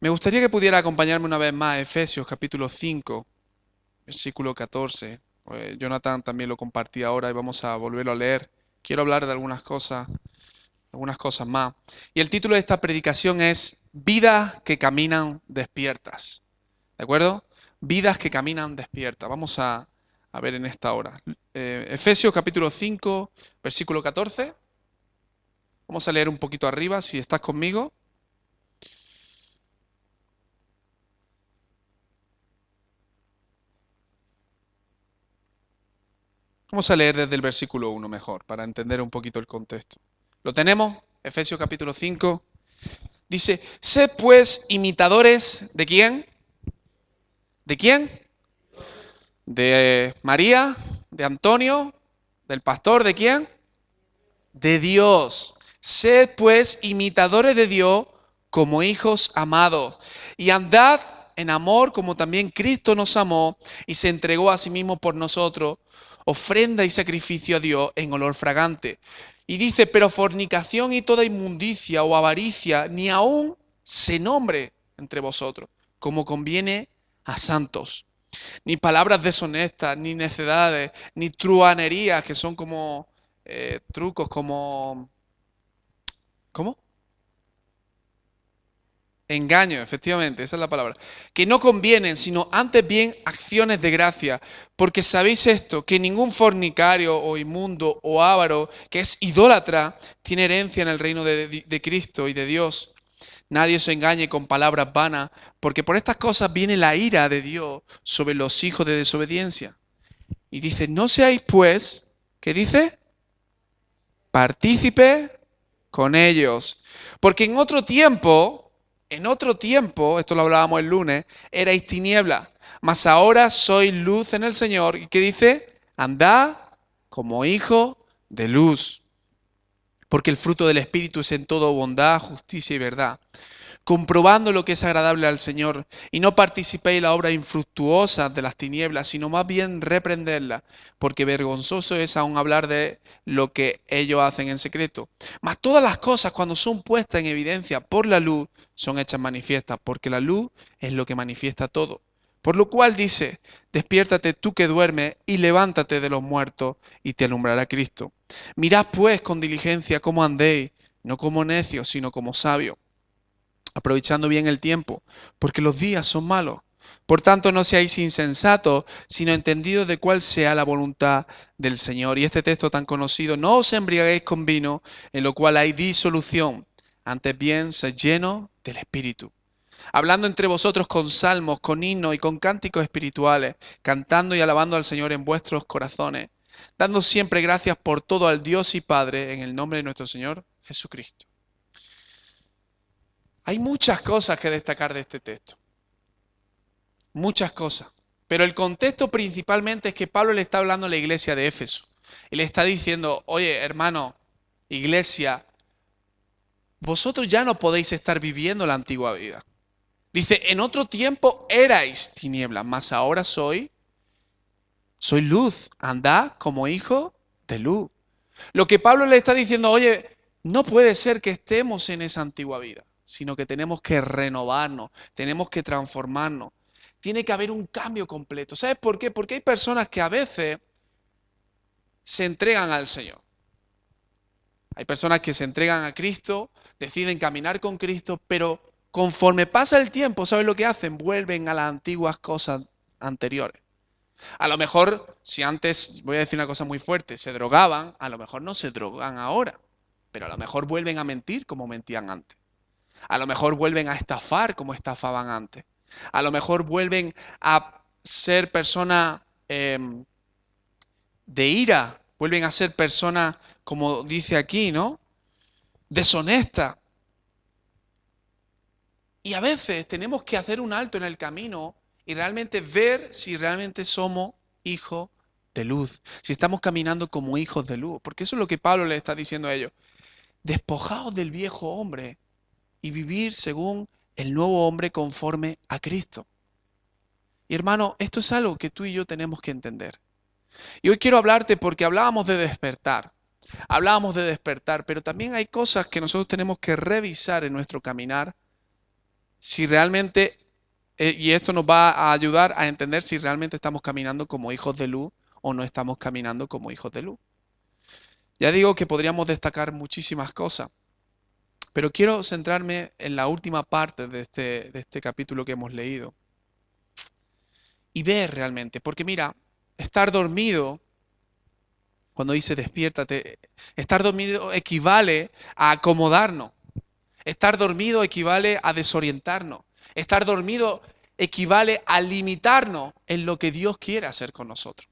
Me gustaría que pudiera acompañarme una vez más a Efesios capítulo 5, versículo 14. Jonathan también lo compartí ahora y vamos a volverlo a leer. Quiero hablar de algunas cosas más. Y el título de esta predicación es Vidas que caminan despiertas. ¿De acuerdo? Vidas que caminan despiertas. Vamos a ver en esta hora. Efesios capítulo 5, versículo 14. Vamos a leer un poquito arriba, si estás conmigo. Vamos a leer desde el versículo 1 mejor, para entender un poquito el contexto. ¿Lo tenemos? Efesios capítulo 5. Dice, sed pues imitadores de quién? ¿De quién? De María, de Antonio, del pastor, ¿de quién? De Dios. Sed pues imitadores de Dios como hijos amados y andad en amor como también Cristo nos amó y se entregó a sí mismo por nosotros, ofrenda y sacrificio a Dios en olor fragante. Y dice, pero fornicación y toda inmundicia o avaricia ni aun se nombre entre vosotros, como conviene a santos. Ni palabras deshonestas, ni necedades, ni truhanerías, que son como trucos, como... ¿Cómo? Engaño, efectivamente, esa es la palabra. Que no convienen, sino antes bien acciones de gracia. Porque sabéis esto, que ningún fornicario o inmundo o avaro, que es idólatra, tiene herencia en el reino de Cristo y de Dios. Nadie os engañe con palabras vanas, porque por estas cosas viene la ira de Dios sobre los hijos de desobediencia. Y dice, no seáis pues, ¿qué dice? Partícipe con ellos. Porque en otro tiempo, esto lo hablábamos el lunes, erais tinieblas, mas ahora sois luz en el Señor. ¿Y qué dice? Andad como hijos de luz. Porque el fruto del Espíritu es en todo bondad, justicia y verdad, comprobando lo que es agradable al Señor, y no participéis en la obra infructuosa de las tinieblas, sino más bien reprenderlas, porque vergonzoso es aún hablar de lo que ellos hacen en secreto. Mas todas las cosas, cuando son puestas en evidencia por la luz, son hechas manifiestas, porque la luz es lo que manifiesta todo. Por lo cual dice, despiértate tú que duermes y levántate de los muertos y te alumbrará Cristo. Mirad pues con diligencia cómo andéis, no como necios, sino como sabios, aprovechando bien el tiempo, porque los días son malos. Por tanto, no seáis insensatos, sino entendidos de cuál sea la voluntad del Señor. Y este texto tan conocido, no os embriaguéis con vino, en lo cual hay disolución, antes bien, sed llenos del Espíritu, hablando entre vosotros con salmos, con himnos y con cánticos espirituales, cantando y alabando al Señor en vuestros corazones, dando siempre gracias por todo al Dios y Padre, en el nombre de nuestro Señor Jesucristo. Hay muchas cosas que destacar de este texto, muchas cosas. Pero el contexto principalmente es que Pablo le está hablando a la iglesia de Éfeso. Y le está diciendo, oye, hermano, iglesia, vosotros ya no podéis estar viviendo la antigua vida. Dice, en otro tiempo erais tinieblas, mas ahora soy luz. Andad como hijo de luz. Lo que Pablo le está diciendo, oye, no puede ser que estemos en esa antigua vida, sino que tenemos que renovarnos, tenemos que transformarnos. Tiene que haber un cambio completo. ¿Sabes por qué? Porque hay personas que a veces se entregan al Señor. Hay personas que se entregan a Cristo, deciden caminar con Cristo, pero conforme pasa el tiempo, ¿sabes lo que hacen? Vuelven a las antiguas cosas anteriores. A lo mejor, si antes, voy a decir una cosa muy fuerte, se drogaban, a lo mejor no se drogan ahora, pero a lo mejor vuelven a mentir como mentían antes. A lo mejor vuelven a estafar como estafaban antes. A lo mejor vuelven a ser personas de ira, vuelven a ser personas, como dice aquí, ¿no? Deshonesta. Y a veces tenemos que hacer un alto en el camino y realmente ver si realmente somos hijos de luz, si estamos caminando como hijos de luz, porque eso es lo que Pablo le está diciendo a ellos. Despojaos del viejo hombre y vivir según el nuevo hombre conforme a Cristo. Y hermano, esto es algo que tú y yo tenemos que entender. Y hoy quiero hablarte porque hablábamos de despertar, pero también hay cosas que nosotros tenemos que revisar en nuestro caminar si realmente, y esto nos va a ayudar a entender si realmente estamos caminando como hijos de luz o no estamos caminando como hijos de luz. Ya digo que podríamos destacar muchísimas cosas, pero quiero centrarme en la última parte de este capítulo que hemos leído y ver realmente, porque mira, estar dormido, cuando dice despiértate, estar dormido equivale a acomodarnos. Estar dormido equivale a desorientarnos. Estar dormido equivale a limitarnos en lo que Dios quiere hacer con nosotros.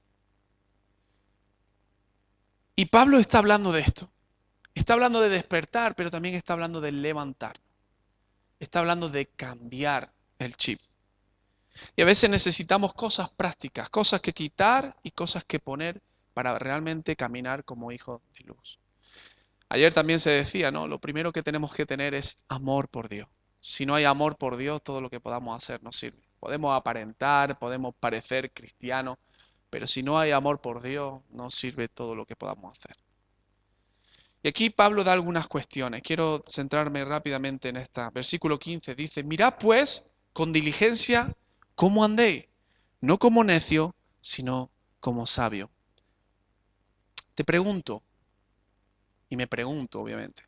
Y Pablo está hablando de esto. Está hablando de despertar, pero también está hablando de levantar. Está hablando de cambiar el chip. Y a veces necesitamos cosas prácticas, cosas que quitar y cosas que poner para realmente caminar como hijos de luz. Ayer también se decía, ¿no? Lo primero que tenemos que tener es amor por Dios. Si no hay amor por Dios, todo lo que podamos hacer no sirve. Podemos aparentar, podemos parecer cristianos, pero si no hay amor por Dios, no sirve todo lo que podamos hacer. Y aquí Pablo da algunas cuestiones. Quiero centrarme rápidamente en esta. Versículo 15 dice, mirad pues con diligencia cómo andéis, no como necio, sino como sabio. Te pregunto, y me pregunto obviamente,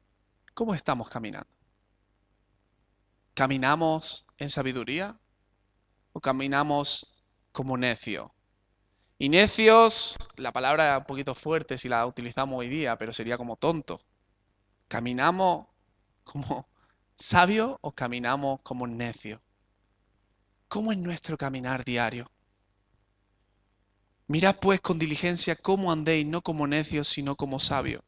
¿cómo estamos caminando? ¿Caminamos en sabiduría o caminamos como necios? Y necios, la palabra es un poquito fuerte si la utilizamos hoy día, pero sería como tonto. ¿Caminamos como sabios o caminamos como necios? ¿Cómo es nuestro caminar diario? Mirad pues con diligencia cómo andéis, no como necios, sino como sabios.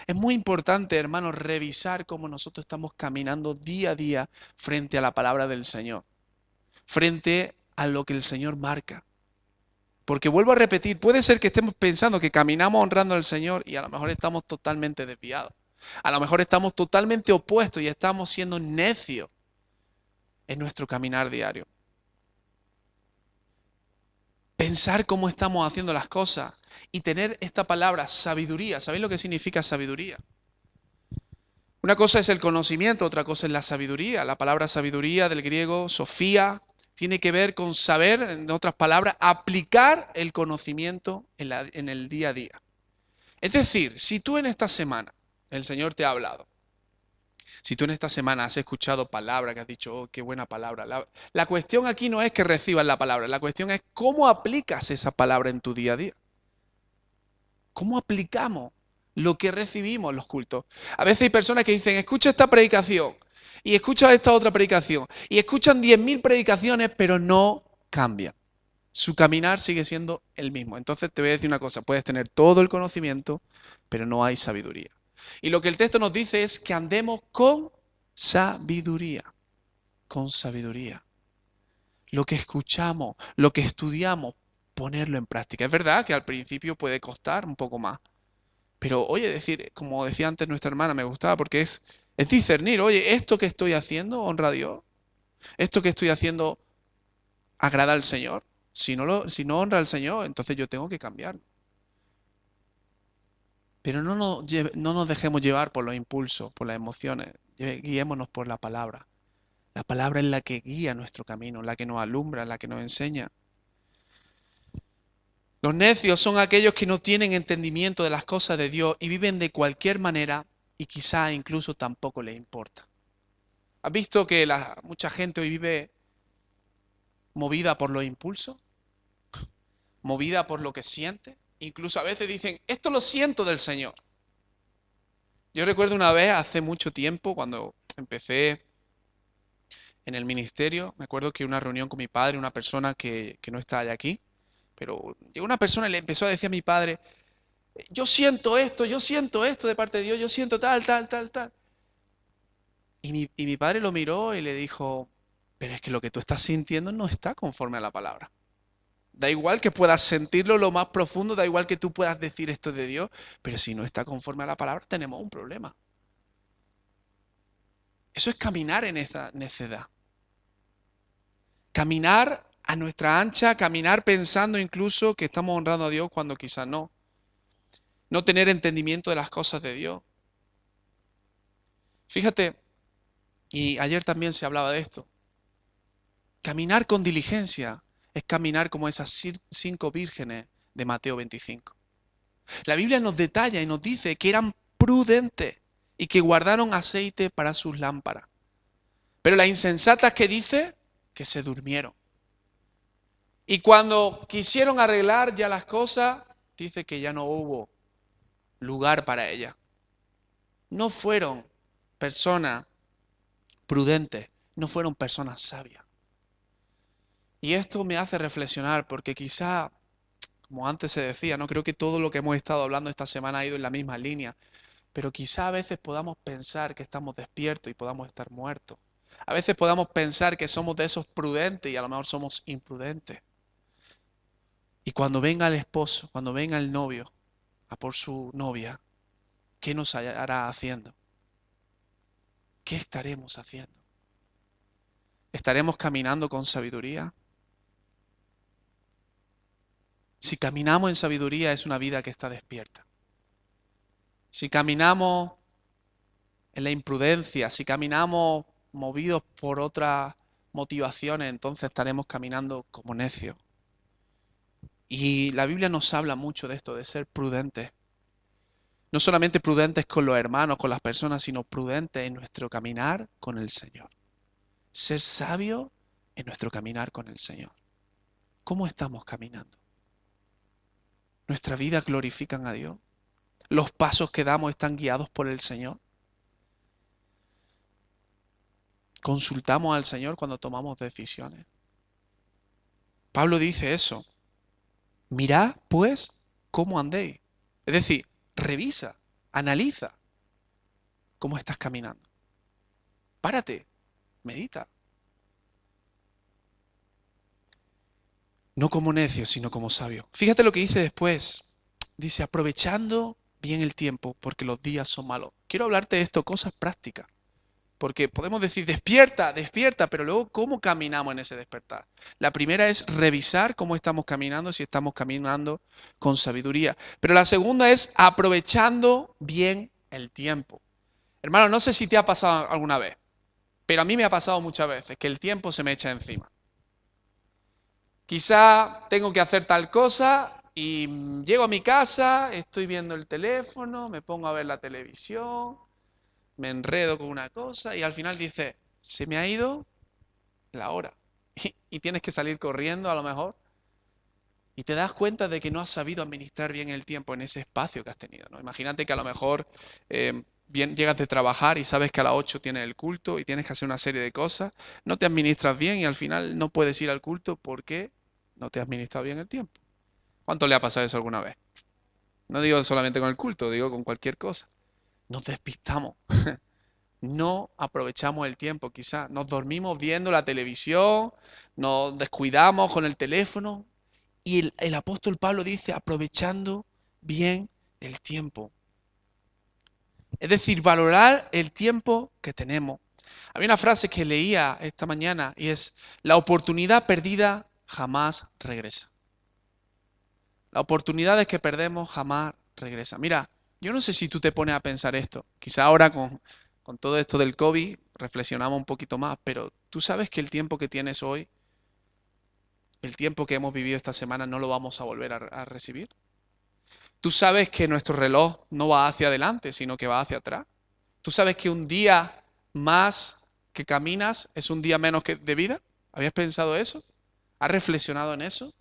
Es muy importante, hermanos, revisar cómo nosotros estamos caminando día a día frente a la palabra del Señor, frente a lo que el Señor marca. Porque vuelvo a repetir, puede ser que estemos pensando que caminamos honrando al Señor y a lo mejor estamos totalmente desviados. A lo mejor estamos totalmente opuestos y estamos siendo necios en nuestro caminar diario. Pensar cómo estamos haciendo las cosas y tener esta palabra sabiduría. ¿Sabéis lo que significa sabiduría? Una cosa es el conocimiento, otra cosa es la sabiduría. La palabra sabiduría del griego, sofía, tiene que ver con saber, en otras palabras, aplicar el conocimiento en el día a día. Es decir, si tú en esta semana, el Señor te ha hablado, si tú en esta semana has escuchado palabra, que has dicho, oh, qué buena palabra, la cuestión aquí no es que recibas la palabra, la cuestión es cómo aplicas esa palabra en tu día a día. ¿Cómo aplicamos lo que recibimos en los cultos? A veces hay personas que dicen, escucha esta predicación y escucha esta otra predicación y escuchan 10.000 predicaciones, pero no cambian. Su caminar sigue siendo el mismo. Entonces te voy a decir una cosa, puedes tener todo el conocimiento, pero no hay sabiduría. Y lo que el texto nos dice es que andemos con sabiduría, con sabiduría. Lo que escuchamos, lo que estudiamos, ponerlo en práctica. Es verdad que al principio puede costar un poco más, pero oye, decir, como decía antes nuestra hermana, me gustaba porque es discernir, oye, esto que estoy haciendo honra a Dios, esto que estoy haciendo agrada al Señor. Si no honra al Señor, entonces yo tengo que cambiar. Pero no nos dejemos llevar por los impulsos, por las emociones. Guiémonos por la palabra. La palabra es la que guía nuestro camino, la que nos alumbra, la que nos enseña. Los necios son aquellos que no tienen entendimiento de las cosas de Dios y viven de cualquier manera y quizá incluso tampoco les importa. ¿Has visto que mucha gente hoy vive movida por los impulsos? Movida por lo que siente. Incluso a veces dicen, esto lo siento del Señor. Yo recuerdo una vez, hace mucho tiempo, cuando empecé en el ministerio, me acuerdo que una reunión con mi padre, una persona que no está ya aquí, pero llegó una persona y le empezó a decir a mi padre, yo siento esto de parte de Dios, yo siento tal, tal, tal, tal. Y mi padre lo miró y le dijo, pero es que lo que tú estás sintiendo no está conforme a la palabra. Da igual que puedas sentirlo lo más profundo, da igual que tú puedas decir esto de Dios, pero si no está conforme a la palabra, tenemos un problema. Eso es caminar en esa necedad. Caminar a nuestra ancha, caminar pensando incluso que estamos honrando a Dios cuando quizás no. No tener entendimiento de las cosas de Dios. Fíjate, y ayer también se hablaba de esto. Caminar con diligencia es caminar como esas 5 vírgenes de Mateo 25. La Biblia nos detalla y nos dice que eran prudentes y que guardaron aceite para sus lámparas. Pero las insensatas, que dice, que se durmieron. Y cuando quisieron arreglar ya las cosas, dice que ya no hubo lugar para ellas. No fueron personas prudentes, no fueron personas sabias. Y esto me hace reflexionar porque quizá, como antes se decía, no creo que todo lo que hemos estado hablando esta semana ha ido en la misma línea, pero quizá a veces podamos pensar que estamos despiertos y podamos estar muertos. A veces podamos pensar que somos de esos prudentes y a lo mejor somos imprudentes. Y cuando venga el esposo, cuando venga el novio a por su novia, ¿qué nos hará haciendo? ¿Qué estaremos haciendo? ¿Estaremos caminando con sabiduría? Si caminamos en sabiduría es una vida que está despierta. Si caminamos en la imprudencia, si caminamos movidos por otras motivaciones, entonces estaremos caminando como necios. Y la Biblia nos habla mucho de esto, de ser prudentes. No solamente prudentes con los hermanos, con las personas, sino prudentes en nuestro caminar con el Señor. Ser sabios en nuestro caminar con el Señor. ¿Cómo estamos caminando? ¿Nuestra vida glorifican a Dios? ¿Los pasos que damos están guiados por el Señor? ¿Consultamos al Señor cuando tomamos decisiones? Pablo dice eso. Mirad, pues, cómo andéis. Es decir, revisa, analiza cómo estás caminando. Párate, medita. No como necio, sino como sabio. Fíjate lo que dice después. Dice, aprovechando bien el tiempo, porque los días son malos. Quiero hablarte de esto, cosas prácticas. Porque podemos decir, despierta, despierta, pero luego, ¿cómo caminamos en ese despertar? La primera es revisar cómo estamos caminando, si estamos caminando con sabiduría. Pero la segunda es aprovechando bien el tiempo. Hermano, no sé si te ha pasado alguna vez, pero a mí me ha pasado muchas veces que el tiempo se me echa encima. Quizá tengo que hacer tal cosa y llego a mi casa, estoy viendo el teléfono, me pongo a ver la televisión, me enredo con una cosa y al final dice, se me ha ido la hora. Y tienes que salir corriendo a lo mejor y te das cuenta de que no has sabido administrar bien el tiempo en ese espacio que has tenido, ¿no? Imagínate que a lo mejor bien llegas de trabajar y sabes que a las 8 tienes el culto y tienes que hacer una serie de cosas, no te administras bien y al final no puedes ir al culto porque no te has administrado bien el tiempo. ¿Cuánto le ha pasado eso alguna vez? No digo solamente con el culto, digo con cualquier cosa. Nos despistamos. No aprovechamos el tiempo, quizás. Nos dormimos viendo la televisión, nos descuidamos con el teléfono. Y el apóstol Pablo dice, aprovechando bien el tiempo. Es decir, valorar el tiempo que tenemos. Había una frase que leía esta mañana y es, la oportunidad perdida jamás regresa. Las oportunidades que perdemos jamás regresan. Mira, yo no sé si tú te pones a pensar esto. Quizá ahora con todo esto del COVID reflexionamos un poquito más, pero tú sabes que el tiempo que tienes hoy, el tiempo que hemos vivido esta semana, no lo vamos a volver a recibir. Tú sabes que nuestro reloj no va hacia adelante, sino que va hacia atrás. Tú sabes que un día más que caminas es un día menos que de vida. ¿Habías pensado eso? ¿Has reflexionado en eso?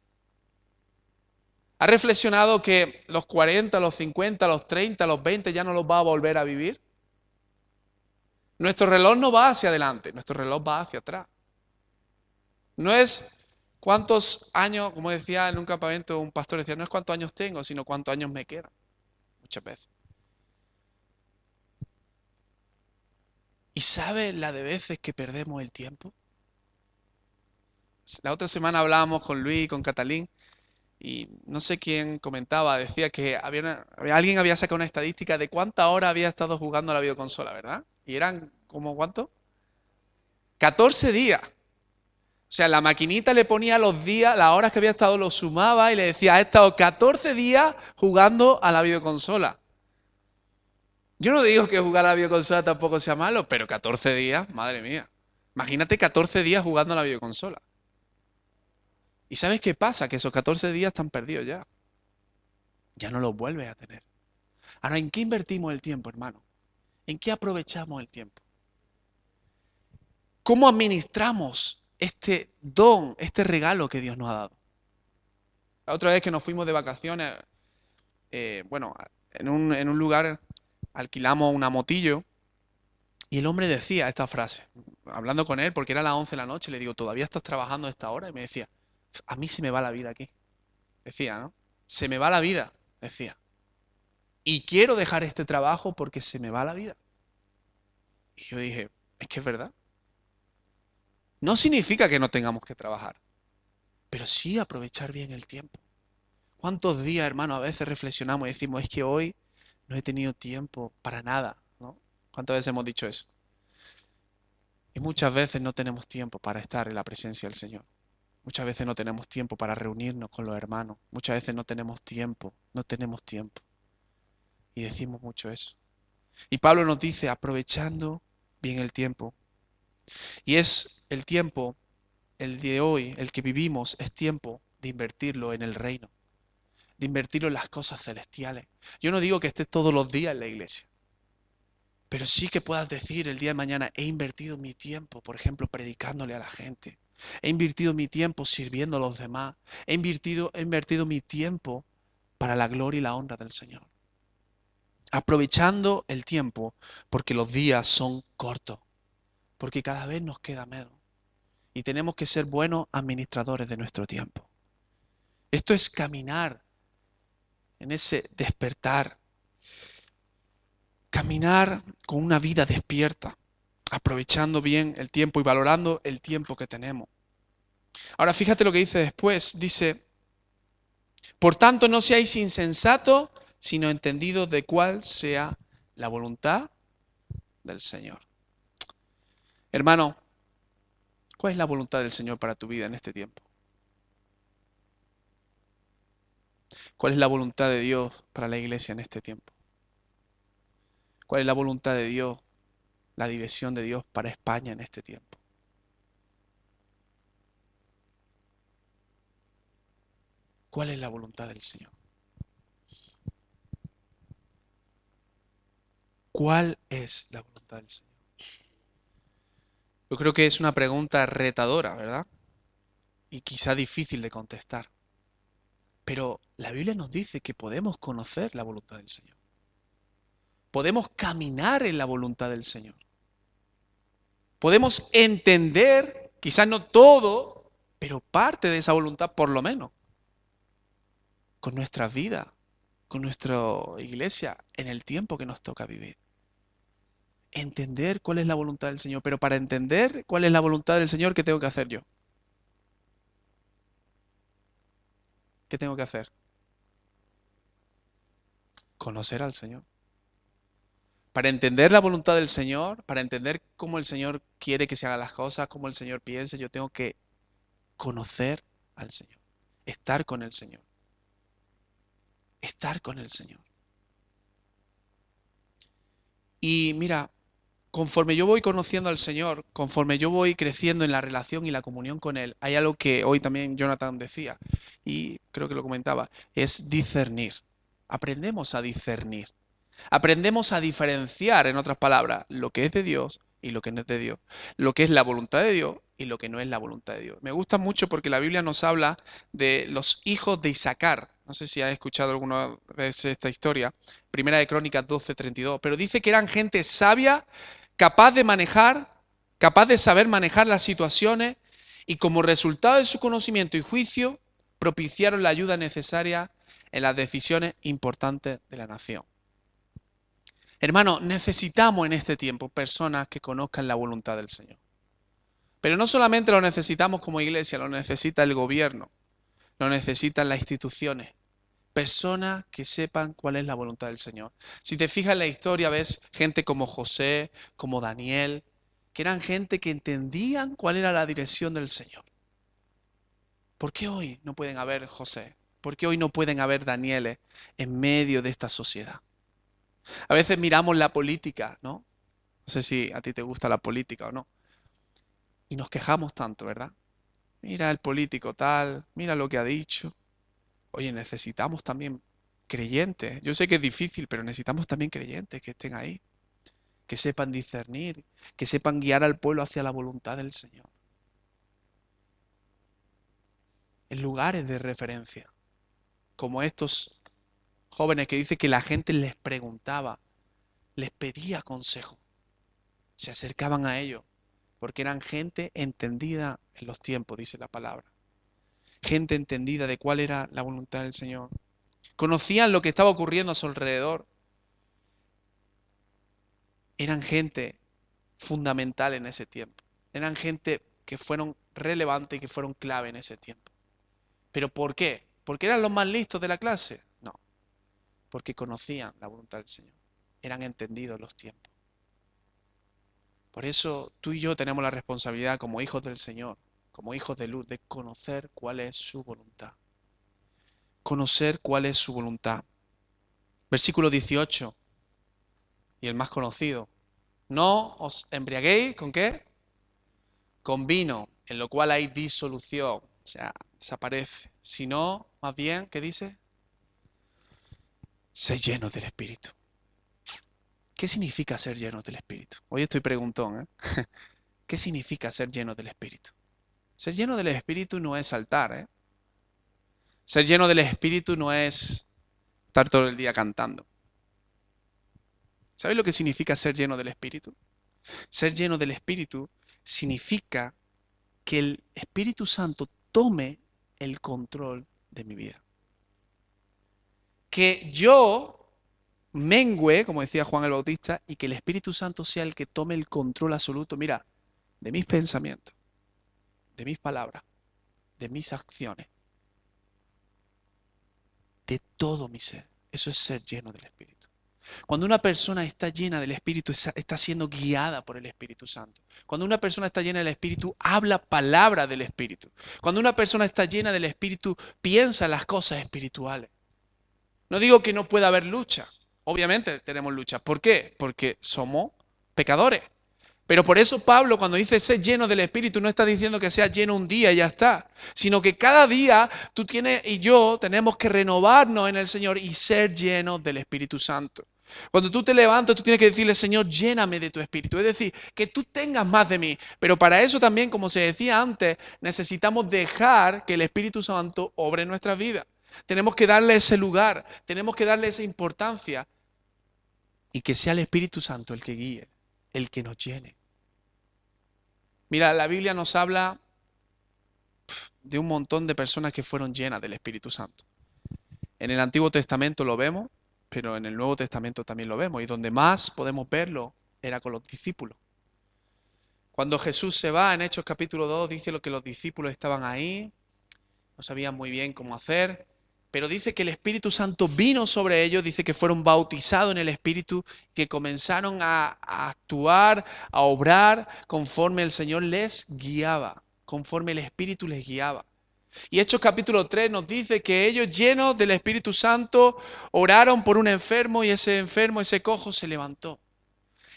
¿Has reflexionado que los 40, los 50, los 30, los 20 ya no los va a volver a vivir? Nuestro reloj no va hacia adelante, nuestro reloj va hacia atrás. No es cuántos años, como decía en un campamento un pastor, decía, no es cuántos años tengo, sino cuántos años me quedan. Muchas veces. ¿Y sabe la de veces que perdemos el tiempo? La otra semana hablábamos con Luis y con Catalín y no sé quién comentaba, decía que alguien había sacado una estadística de cuántas horas había estado jugando a la videoconsola, ¿verdad? Y eran como ¿cuánto? 14 días. O sea, la maquinita le ponía los días, las horas que había estado, lo sumaba y le decía, ha estado 14 días jugando a la videoconsola. Yo no digo que jugar a la videoconsola tampoco sea malo, pero 14 días, madre mía. Imagínate 14 días jugando a la videoconsola. ¿Y sabes qué pasa? Que esos 14 días están perdidos ya. Ya no los vuelves a tener. Ahora, ¿en qué invertimos el tiempo, hermano? ¿En qué aprovechamos el tiempo? ¿Cómo administramos este don, este regalo que Dios nos ha dado? La otra vez que nos fuimos de vacaciones, bueno, en un lugar alquilamos una motillo y el hombre decía esta frase, hablando con él, porque era las 11 de la noche, le digo, ¿todavía estás trabajando a esta hora? Y me decía, a mí se me va la vida aquí. Decía, ¿no? Se me va la vida, decía. Y quiero dejar este trabajo porque se me va la vida. Y yo dije, es que es verdad. No significa que no tengamos que trabajar, pero sí aprovechar bien el tiempo. ¿Cuántos días, hermano, a veces reflexionamos y decimos, es que hoy no he tenido tiempo para nada, ¿no? ¿Cuántas veces hemos dicho eso? Y muchas veces no tenemos tiempo para estar en la presencia del Señor. Muchas veces no tenemos tiempo para reunirnos con los hermanos. Muchas veces no tenemos tiempo, no tenemos tiempo. Y decimos mucho eso. Y Pablo nos dice, aprovechando bien el tiempo. Y es el tiempo, el de hoy, el que vivimos, es tiempo de invertirlo en el reino, de invertirlo en las cosas celestiales. Yo no digo que estés todos los días en la iglesia, pero sí que puedas decir el día de mañana, he invertido mi tiempo, por ejemplo, predicándole a la gente. He invertido mi tiempo sirviendo a los demás. He invertido mi tiempo para la gloria y la honra del Señor. Aprovechando el tiempo porque los días son cortos, porque cada vez nos queda menos. Y tenemos que ser buenos administradores de nuestro tiempo. Esto es caminar en ese despertar, caminar con una vida despierta, aprovechando bien el tiempo y valorando el tiempo que tenemos. Ahora fíjate lo que dice después. Dice, por tanto no seáis insensatos, sino entendidos de cuál sea la voluntad del Señor. Hermano, ¿cuál es la voluntad del Señor para tu vida en este tiempo? ¿Cuál es la voluntad de Dios para la iglesia en este tiempo? ¿Cuál es la voluntad de Dios, la dirección de Dios para España en este tiempo? ¿Cuál es la voluntad del Señor? ¿Cuál es la voluntad del Señor? Yo creo que es una pregunta retadora, ¿verdad? Y quizá difícil de contestar. Pero la Biblia nos dice que podemos conocer la voluntad del Señor. Podemos caminar en la voluntad del Señor. Podemos entender, quizás no todo, pero parte de esa voluntad por lo menos, con nuestra vida, con nuestra iglesia, en el tiempo que nos toca vivir. Entender cuál es la voluntad del Señor. Pero para entender cuál es la voluntad del Señor, ¿qué tengo que hacer yo? ¿Qué tengo que hacer? Conocer al Señor. Para entender la voluntad del Señor, para entender cómo el Señor quiere que se hagan las cosas, cómo el Señor piensa, yo tengo que conocer al Señor, estar con el Señor, estar con el Señor. Y mira, conforme yo voy conociendo al Señor, conforme yo voy creciendo en la relación y la comunión con Él, hay algo que hoy también Jonathan decía, y creo que lo comentaba, es discernir. Aprendemos a discernir. Aprendemos a diferenciar, en otras palabras, lo que es de Dios y lo que no es de Dios. Lo que es la voluntad de Dios y lo que no es la voluntad de Dios. Me gusta mucho porque la Biblia nos habla de los hijos de Isaacar. No sé si has escuchado alguna vez esta historia. Primera de Crónicas 12:32. Pero dice que eran gente sabia, capaz de manejar, capaz de saber manejar las situaciones y como resultado de su conocimiento y juicio, propiciaron la ayuda necesaria en las decisiones importantes de la nación. Hermano, necesitamos en este tiempo personas que conozcan la voluntad del Señor. Pero no solamente lo necesitamos como iglesia, lo necesita el gobierno, lo necesitan las instituciones. Personas que sepan cuál es la voluntad del Señor. Si te fijas en la historia, ves gente como José, como Daniel, que eran gente que entendían cuál era la dirección del Señor. ¿Por qué hoy no pueden haber José? ¿Por qué hoy no pueden haber Danieles en medio de esta sociedad? A veces miramos la política, ¿no? No sé si a ti te gusta la política o no. Y nos quejamos tanto, ¿verdad? Mira el político tal, mira lo que ha dicho. Oye, necesitamos también creyentes. Yo sé que es difícil, pero necesitamos también creyentes que estén ahí, que sepan discernir, que sepan guiar al pueblo hacia la voluntad del Señor. En lugares de referencia, como estos jóvenes que dice que la gente les preguntaba, les pedía consejo, se acercaban a ellos, porque eran gente entendida en los tiempos, dice la palabra. Gente entendida de cuál era la voluntad del Señor. Conocían lo que estaba ocurriendo a su alrededor. Eran gente fundamental en ese tiempo. Eran gente que fueron relevantes y que fueron clave en ese tiempo. ¿Pero por qué? ¿Porque eran los más listos de la clase? No, porque conocían la voluntad del Señor. Eran entendidos los tiempos. Por eso tú y yo tenemos la responsabilidad como hijos del Señor, como hijos de luz, de conocer cuál es su voluntad. Conocer cuál es su voluntad. Versículo 18, y el más conocido. No os embriaguéis, ¿con qué? Con vino, en lo cual hay disolución, o sea, desaparece. Sino, más bien, ¿qué dice? Sed llenos del Espíritu. ¿Qué significa ser llenos del Espíritu? Hoy estoy preguntón, ¿eh? ¿Qué significa ser llenos del Espíritu? Ser lleno del Espíritu no es saltar, ¿eh? Ser lleno del Espíritu no es estar todo el día cantando. ¿Sabes lo que significa ser lleno del Espíritu? Ser lleno del Espíritu significa que el Espíritu Santo tome el control de mi vida. Que yo mengüe, como decía Juan el Bautista, y que el Espíritu Santo sea el que tome el control absoluto, mira, de mis pensamientos, de mis palabras, de mis acciones, de todo mi ser. Eso es ser lleno del Espíritu. Cuando una persona está llena del Espíritu, está siendo guiada por el Espíritu Santo. Cuando una persona está llena del Espíritu, habla palabra del Espíritu. Cuando una persona está llena del Espíritu, piensa las cosas espirituales. No digo que no pueda haber lucha. Obviamente tenemos lucha. ¿Por qué? Porque somos pecadores. Pero por eso Pablo cuando dice ser lleno del Espíritu no está diciendo que sea lleno un día y ya está, sino que cada día tú tienes y yo tenemos que renovarnos en el Señor y ser llenos del Espíritu Santo. Cuando tú te levantas, tú tienes que decirle, Señor, lléname de tu Espíritu. Es decir, que tú tengas más de mí. Pero para eso también, como se decía antes, necesitamos dejar que el Espíritu Santo obre en nuestras vidas. Tenemos que darle ese lugar, tenemos que darle esa importancia y que sea el Espíritu Santo el que guíe, el que nos llene. Mira, la Biblia nos habla de un montón de personas que fueron llenas del Espíritu Santo. En el Antiguo Testamento lo vemos, pero en el Nuevo Testamento también lo vemos. Y donde más podemos verlo era con los discípulos. Cuando Jesús se va, en Hechos capítulo 2, dice lo que los discípulos estaban ahí, no sabían muy bien cómo hacer, pero dice que el Espíritu Santo vino sobre ellos, dice que fueron bautizados en el Espíritu, que comenzaron a actuar, a obrar conforme el Señor les guiaba, conforme el Espíritu les guiaba. Y Hechos capítulo 3 nos dice que ellos llenos del Espíritu Santo oraron por un enfermo y ese enfermo, ese cojo se levantó.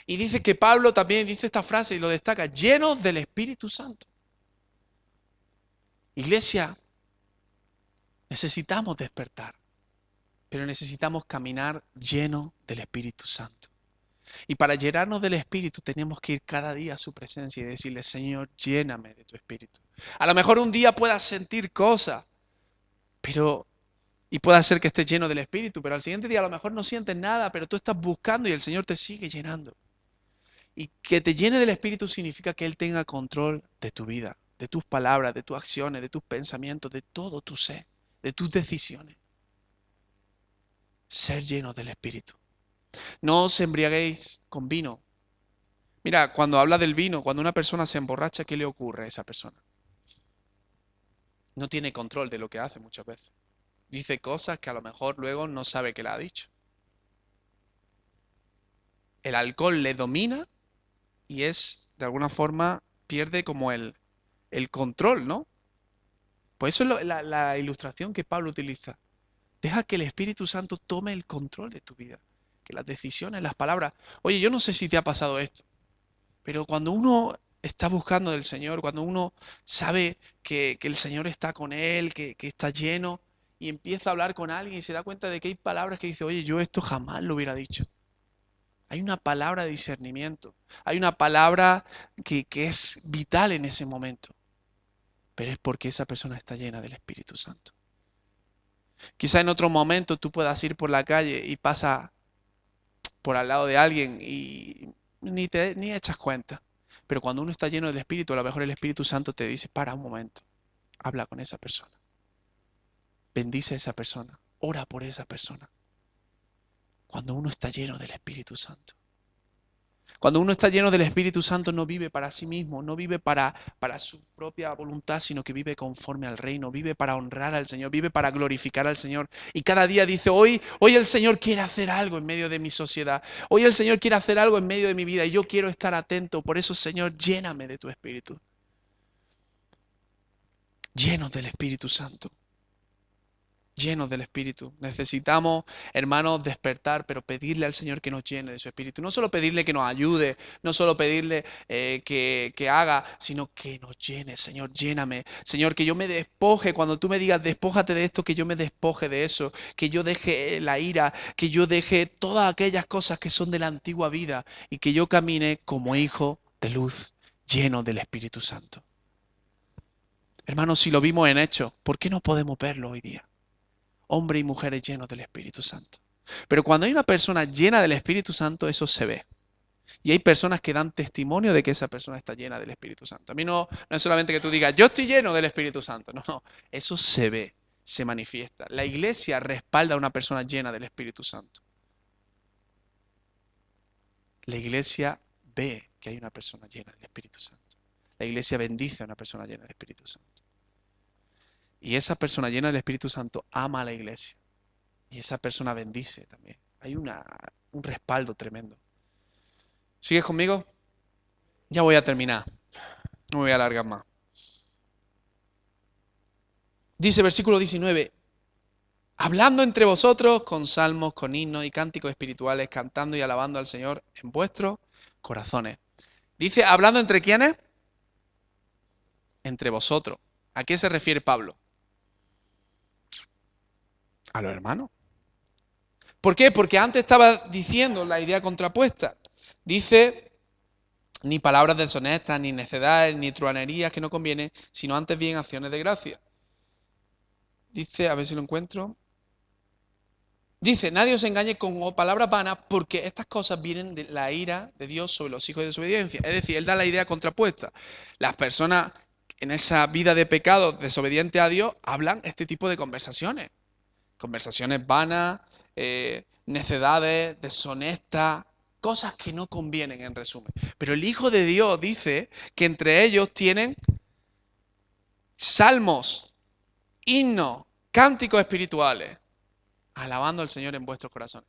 Y dice que Pablo también dice esta frase y lo destaca, llenos del Espíritu Santo. Iglesia, necesitamos despertar, pero necesitamos caminar lleno del Espíritu Santo. Y para llenarnos del Espíritu tenemos que ir cada día a su presencia y decirle, Señor, lléname de tu Espíritu. A lo mejor un día puedas sentir cosas, pero y pueda ser que estés lleno del Espíritu, pero al siguiente día a lo mejor no sientes nada, pero tú estás buscando y el Señor te sigue llenando. Y que te llene del Espíritu significa que Él tenga control de tu vida, de tus palabras, de tus acciones, de tus pensamientos, de todo tu ser, de tus decisiones. Ser lleno del Espíritu. No os embriaguéis con vino. Mira, cuando habla del vino, cuando una persona se emborracha, ¿qué le ocurre a esa persona? No tiene control de lo que hace muchas veces. Dice cosas que a lo mejor luego no sabe que la ha dicho. El alcohol le domina y de alguna forma, pierde como el control, ¿no? Pues eso es la ilustración que Pablo utiliza. Deja que el Espíritu Santo tome el control de tu vida, que las decisiones, las palabras. Oye, yo no sé si te ha pasado esto, pero cuando uno está buscando del Señor, cuando uno sabe que el Señor está con él, que está lleno, y empieza a hablar con alguien y se da cuenta de que hay palabras que dice, oye, yo esto jamás lo hubiera dicho. Hay una palabra de discernimiento, hay una palabra que es vital en ese momento, pero es porque esa persona está llena del Espíritu Santo. Quizá en otro momento tú puedas ir por la calle y pasa por al lado de alguien y ni echas cuenta. Pero cuando uno está lleno del Espíritu, a lo mejor el Espíritu Santo te dice, para un momento, habla con esa persona, bendice a esa persona, ora por esa persona. Cuando uno está lleno del Espíritu Santo. Cuando uno está lleno del Espíritu Santo no vive para sí mismo, no vive para su propia voluntad, sino que vive conforme al reino, vive para honrar al Señor, vive para glorificar al Señor. Y cada día dice, hoy el Señor quiere hacer algo en medio de mi sociedad, hoy el Señor quiere hacer algo en medio de mi vida y yo quiero estar atento. Por eso, Señor, lléname de tu Espíritu, llenos del Espíritu Santo. Llenos del Espíritu. Necesitamos, hermanos, despertar, pero pedirle al Señor que nos llene de su Espíritu. No solo pedirle que nos ayude, no solo pedirle que haga, sino que nos llene. Señor, lléname. Señor, que yo me despoje. Cuando tú me digas, despójate de esto, que yo me despoje de eso. Que yo deje la ira, que yo deje todas aquellas cosas que son de la antigua vida y que yo camine como hijo de luz, lleno del Espíritu Santo. Hermanos, si lo vimos en hechos, ¿por qué no podemos verlo hoy día? Hombres y mujeres llenos del Espíritu Santo. Pero cuando hay una persona llena del Espíritu Santo, eso se ve. Y hay personas que dan testimonio de que esa persona está llena del Espíritu Santo. A mí no es solamente que tú digas, yo estoy lleno del Espíritu Santo. No, no, eso se ve, se manifiesta. La iglesia respalda a una persona llena del Espíritu Santo. La iglesia ve que hay una persona llena del Espíritu Santo. La iglesia bendice a una persona llena del Espíritu Santo. Y esa persona llena del Espíritu Santo ama a la iglesia. Y esa persona bendice también. Hay un respaldo tremendo. ¿Sigues conmigo? Ya voy a terminar. No me voy a alargar más. Dice versículo 19. Hablando entre vosotros con salmos, con himnos y cánticos espirituales, cantando y alabando al Señor en vuestros corazones. Dice, hablando entre quiénes? Entre vosotros. ¿A qué se refiere Pablo? A los hermanos. ¿Por qué? Porque antes estaba diciendo la idea contrapuesta. Dice, ni palabras deshonestas, ni necedades, ni truanerías que no convienen, sino antes bien acciones de gracia. Dice, a ver si lo encuentro. Dice, nadie os engañe con palabras vanas, porque estas cosas vienen de la ira de Dios sobre los hijos de desobediencia. Es decir, él da la idea contrapuesta. Las personas en esa vida de pecado desobediente a Dios hablan este tipo de conversaciones. Conversaciones vanas, necedades, deshonestas, cosas que no convienen en resumen. Pero el Hijo de Dios dice que entre ellos tienen salmos, himnos, cánticos espirituales, alabando al Señor en vuestros corazones.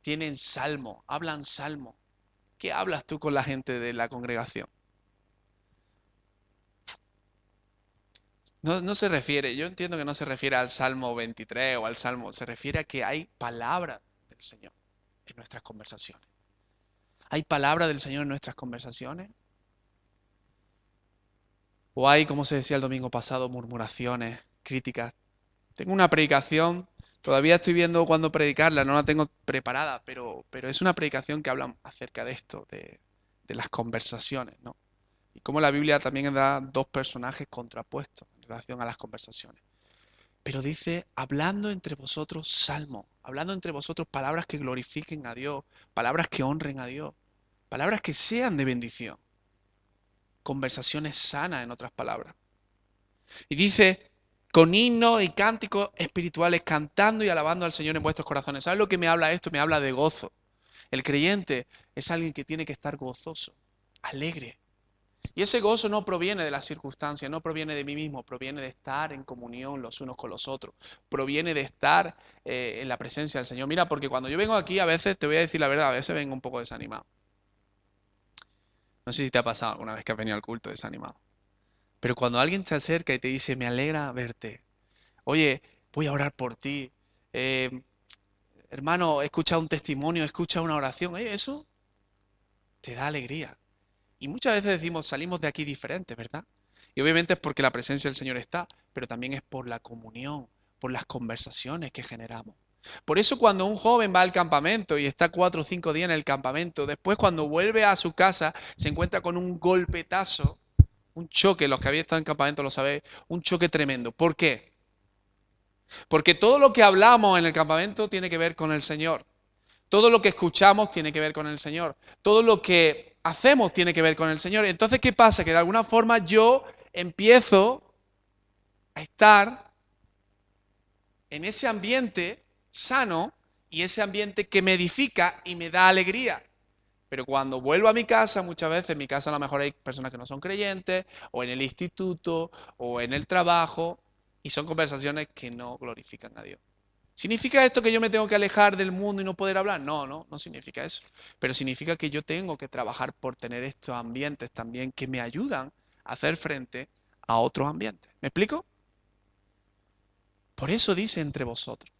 Tienen salmo, hablan salmo. ¿Qué hablas tú con la gente de la congregación? No se refiere, yo entiendo que no se refiere al Salmo 23 o al Salmo, se refiere a que hay palabra del Señor en nuestras conversaciones. ¿Hay palabra del Señor en nuestras conversaciones? ¿O hay, como se decía el domingo pasado, murmuraciones, críticas? Tengo una predicación, todavía estoy viendo cuándo predicarla, no la tengo preparada, pero es una predicación que habla acerca de esto, de las conversaciones, ¿no? Y cómo la Biblia también da dos personajes contrapuestos en relación a las conversaciones. Pero dice, hablando entre vosotros salmo, hablando entre vosotros palabras que glorifiquen a Dios, palabras que honren a Dios, palabras que sean de bendición, conversaciones sanas en otras palabras. Y dice, con himnos y cánticos espirituales, cantando y alabando al Señor en vuestros corazones. ¿Sabes lo que me habla esto? Me habla de gozo. El creyente es alguien que tiene que estar gozoso, alegre. Y ese gozo no proviene de las circunstancias, no proviene de mí mismo, proviene de estar en comunión los unos con los otros, proviene de estar en la presencia del Señor. Mira, porque cuando yo vengo aquí, a veces, te voy a decir la verdad, a veces vengo un poco desanimado. No sé si te ha pasado alguna vez que has venido al culto desanimado. Pero cuando alguien se acerca y te dice, me alegra verte, oye, voy a orar por ti, eh, hermano, escucha un testimonio, escucha una oración, oye, eso te da alegría. Y muchas veces decimos, salimos de aquí diferentes, ¿verdad? Y obviamente es porque la presencia del Señor está, pero también es por la comunión, por las conversaciones que generamos. Por eso cuando un joven va al campamento y está 4 o 5 días en el campamento, después cuando vuelve a su casa se encuentra con un golpetazo, un choque, los que habéis estado en campamento lo sabéis, un choque tremendo. ¿Por qué? Porque todo lo que hablamos en el campamento tiene que ver con el Señor. Todo lo que escuchamos tiene que ver con el Señor. Todo lo que hacemos tiene que ver con el Señor. Entonces, ¿qué pasa? Que de alguna forma yo empiezo a estar en ese ambiente sano y ese ambiente que me edifica y me da alegría. Pero cuando vuelvo a mi casa, muchas veces en mi casa a lo mejor hay personas que no son creyentes, o en el instituto, o en el trabajo, y son conversaciones que no glorifican a Dios. ¿Significa esto que yo me tengo que alejar del mundo y no poder hablar? No, no, no significa eso. Pero significa que yo tengo que trabajar por tener estos ambientes también que me ayudan a hacer frente a otros ambientes. ¿Me explico? Por eso dice entre vosotros.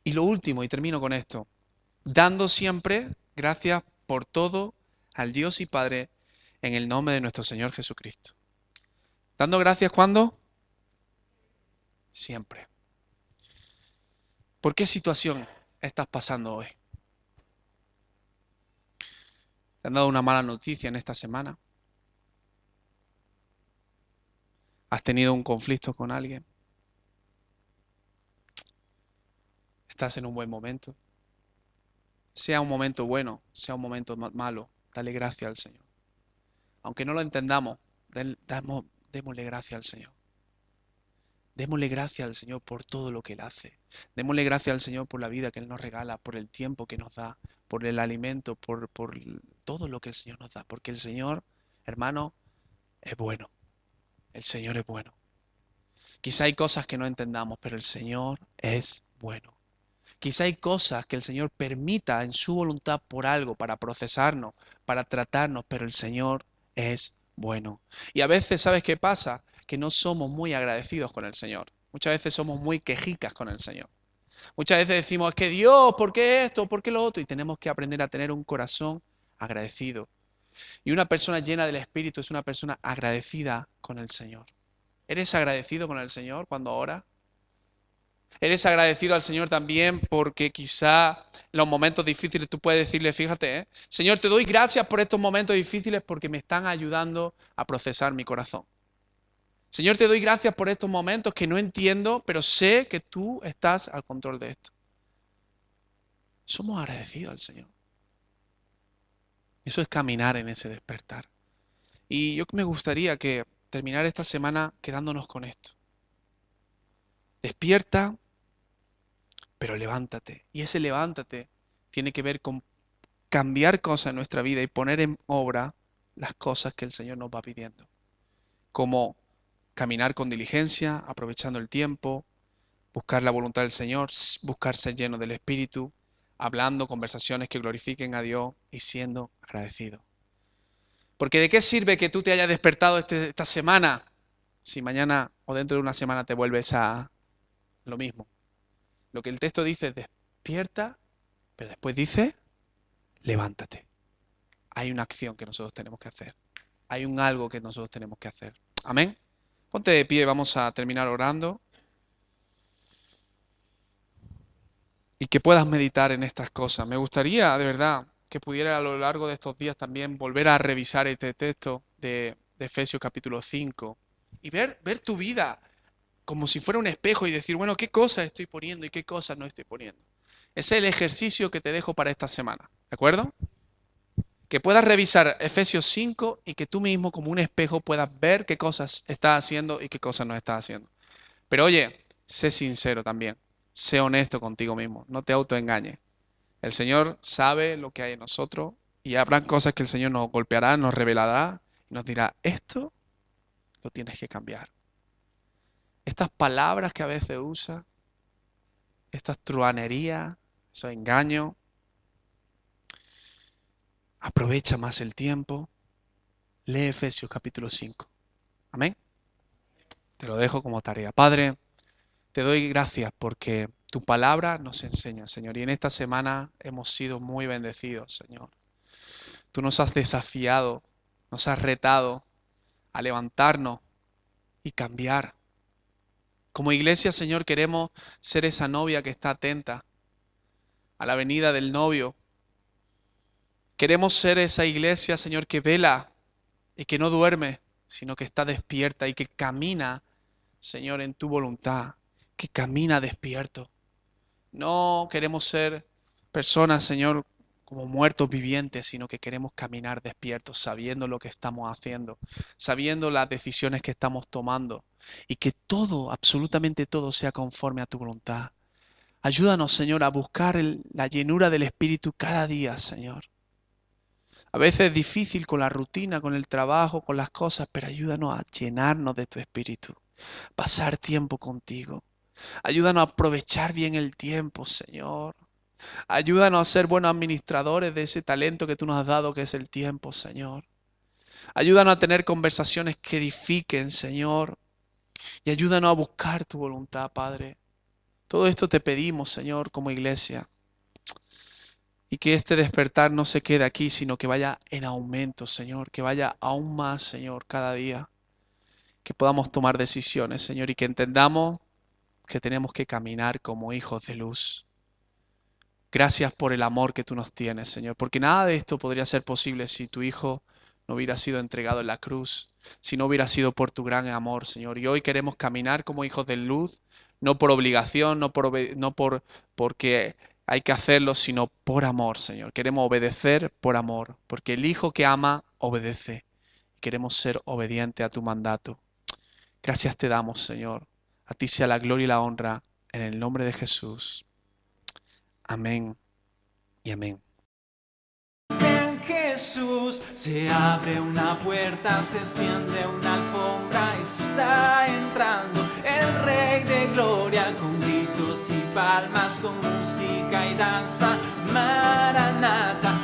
Y lo último, y termino con esto, dando siempre gracias por todo al Dios y Padre en el nombre de nuestro Señor Jesucristo. ¿Dando gracias cuándo? Siempre. ¿Por qué situación estás pasando hoy? ¿Te han dado una mala noticia en esta semana? ¿Has tenido un conflicto con alguien? ¿Estás en un buen momento? Sea un momento bueno, sea un momento malo, dale gracias al Señor. Aunque no lo entendamos, démosle gracias al Señor. Démosle gracias al Señor por todo lo que Él hace. Démosle gracias al Señor por la vida que Él nos regala, por el tiempo que nos da, por el alimento, por todo lo que el Señor nos da. Porque el Señor, hermano, es bueno. El Señor es bueno. Quizá hay cosas que no entendamos, pero el Señor es bueno. Quizá hay cosas que el Señor permita en su voluntad por algo, para procesarnos, para tratarnos, pero el Señor es bueno. Y a veces, ¿sabes qué pasa? Que no somos muy agradecidos con el Señor. Muchas veces somos muy quejicas con el Señor. Muchas veces decimos, es que Dios, ¿por qué esto? ¿Por qué lo otro? Y tenemos que aprender a tener un corazón agradecido. Y una persona llena del Espíritu es una persona agradecida con el Señor. ¿Eres agradecido con el Señor cuando oras? Eres agradecido al Señor también porque quizá en los momentos difíciles tú puedes decirle, fíjate, Señor, te doy gracias por estos momentos difíciles porque me están ayudando a procesar mi corazón. Señor, te doy gracias por estos momentos que no entiendo, pero sé que tú estás al control de esto. Somos agradecidos al Señor. Eso es caminar en ese despertar. Y yo me gustaría que terminar esta semana quedándonos con esto. Despierta, pero levántate. Y ese levántate tiene que ver con cambiar cosas en nuestra vida y poner en obra las cosas que el Señor nos va pidiendo. Como caminar con diligencia, aprovechando el tiempo, buscar la voluntad del Señor, buscar ser lleno del Espíritu, hablando conversaciones que glorifiquen a Dios y siendo agradecido. Porque ¿de qué sirve que tú te hayas despertado esta semana si mañana o dentro de una semana te vuelves a lo mismo? Lo que el texto dice es despierta, pero después dice levántate. Hay una acción que nosotros tenemos que hacer. Hay un algo que nosotros tenemos que hacer. Amén. Ponte de pie, vamos a terminar orando. Y que puedas meditar en estas cosas. Me gustaría, de verdad, que pudiera a lo largo de estos días también volver a revisar este texto de Efesios capítulo 5 y ver tu vida como si fuera un espejo y decir, bueno, ¿qué cosas estoy poniendo y qué cosas no estoy poniendo? Ese es el ejercicio que te dejo para esta semana, ¿de acuerdo? Que puedas revisar Efesios 5 y que tú mismo como un espejo puedas ver qué cosas estás haciendo y qué cosas no estás haciendo. Pero oye, sé sincero también, sé honesto contigo mismo, no te autoengañes. El Señor sabe lo que hay en nosotros y habrán cosas que el Señor nos golpeará, nos revelará y nos dirá, esto lo tienes que cambiar. Estas palabras que a veces usa, estas truanerías, esos engaños, aprovecha más el tiempo. Lee Efesios capítulo 5. Amén. Te lo dejo como tarea. Padre, te doy gracias porque tu palabra nos enseña, Señor. Y en esta semana hemos sido muy bendecidos, Señor. Tú nos has desafiado Nos has retado a levantarnos y cambiar. Como iglesia, Señor, queremos ser esa novia que está atenta a la venida del novio. Queremos ser esa iglesia, Señor, que vela y que no duerme, sino que está despierta y que camina, Señor, en tu voluntad, que camina despierto. No queremos ser personas, Señor, como muertos vivientes, sino que queremos caminar despiertos, sabiendo lo que estamos haciendo, sabiendo las decisiones que estamos tomando y que todo, absolutamente todo, sea conforme a tu voluntad. Ayúdanos, Señor, a buscar la llenura del Espíritu cada día, Señor. A veces es difícil con la rutina, con el trabajo, con las cosas, pero ayúdanos a llenarnos de tu Espíritu, pasar tiempo contigo. Ayúdanos a aprovechar bien el tiempo, Señor. Ayúdanos a ser buenos administradores de ese talento que tú nos has dado, que es el tiempo, Señor. Ayúdanos a tener conversaciones que edifiquen, Señor. Y ayúdanos a buscar tu voluntad, Padre. Todo esto te pedimos, Señor, como iglesia. Y que este despertar no se quede aquí, sino que vaya en aumento, Señor. Que vaya aún más, Señor, cada día. Que podamos tomar decisiones, Señor, y que entendamos que tenemos que caminar como hijos de luz. Gracias por el amor que tú nos tienes, Señor, porque nada de esto podría ser posible si tu Hijo no hubiera sido entregado en la cruz, si no hubiera sido por tu gran amor, Señor. Y hoy queremos caminar como hijos de luz, no por obligación, no por porque hay que hacerlo, sino por amor, Señor. Queremos obedecer por amor, porque el Hijo que ama obedece. Queremos ser obedientes a tu mandato. Gracias te damos, Señor. A ti sea la gloria y la honra, en el nombre de Jesús. Amén y amén. En Jesús se abre una puerta, se extiende una alfombra, está entrando el Rey de Gloria con gritos y palmas, con música y danza. Maranata,